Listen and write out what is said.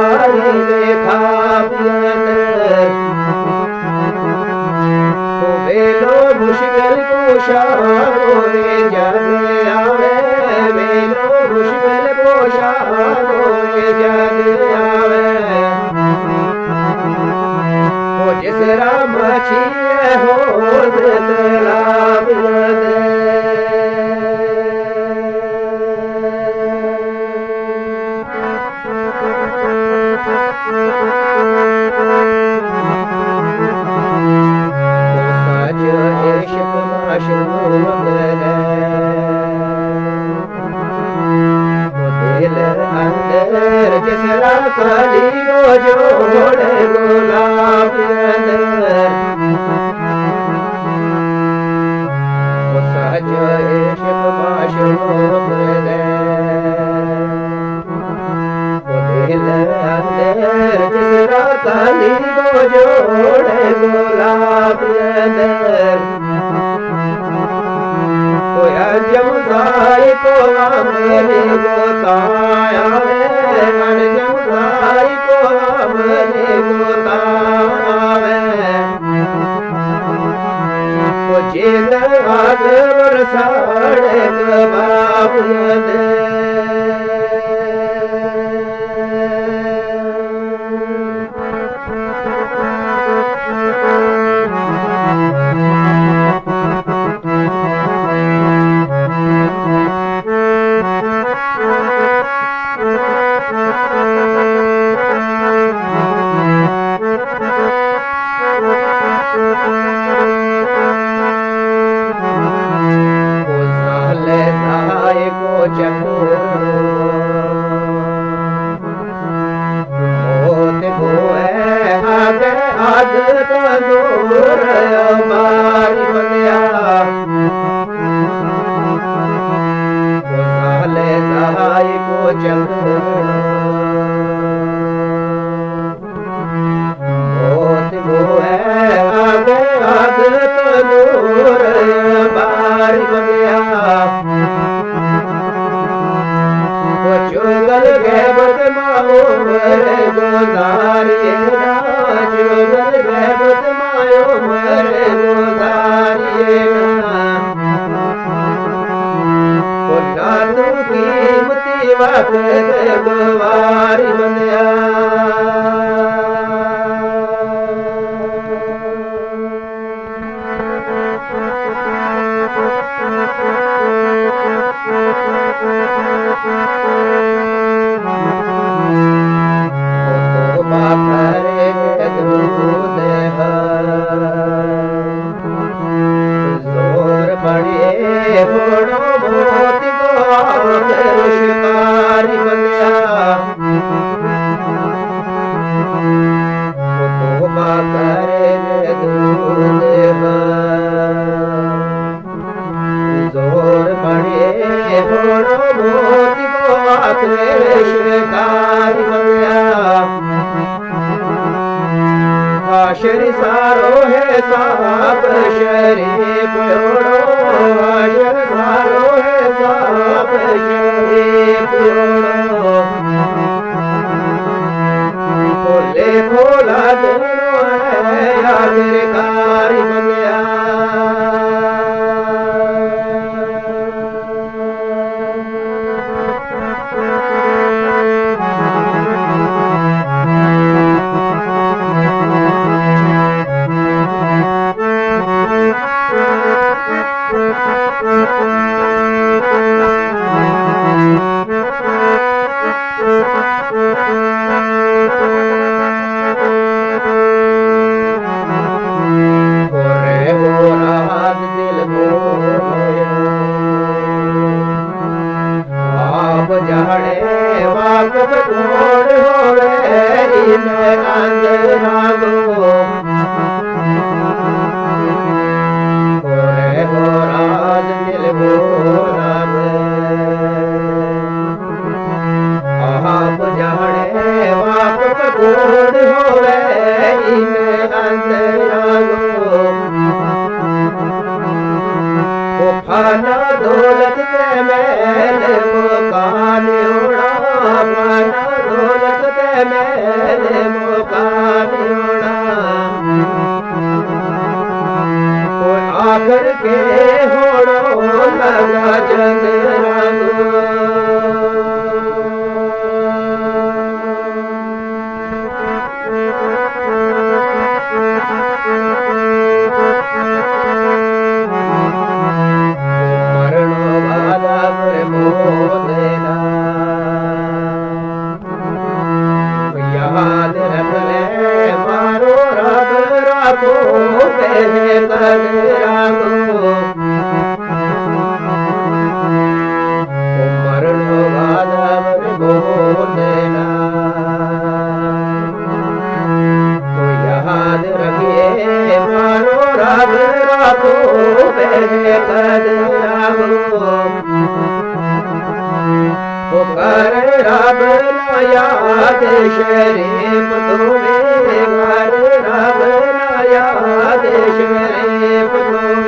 सारी देखा तो बेलो मुश्किल कोशा रोए जग आवे बेलो मुश्किल कोशा रोए जग आवे वो जिस राम छिए हो तलाब जिसरा काली को जोड़ गुलाब वो सच इश्क माशूक वो दिल अंदर जिसरा काली को जोड़ गुलाब जमुदाई को मेरे गोताया मन जमुदाई को मेरे गोताया वो चेत आग बरसाड़े बाप शरी सारो है साप शरीफ ओढ़ो शर सारो है साप शरीफ ओढ़ो खोले खोला दोनों है आखिरकार बंदिया दौलत के मेल को कान उड़ा दौलत के मेरे मुकामी होना आखर के होड़ो लगा जग रंग याद रख ले मारो रब राखो बेहतर राखो मरण बाद मोह देना तो याद रखिए मारो रब राखो बेहतर राखो कर रब न याद शरीफ तुम्हें कर रब न याद शरीफ तुम्हें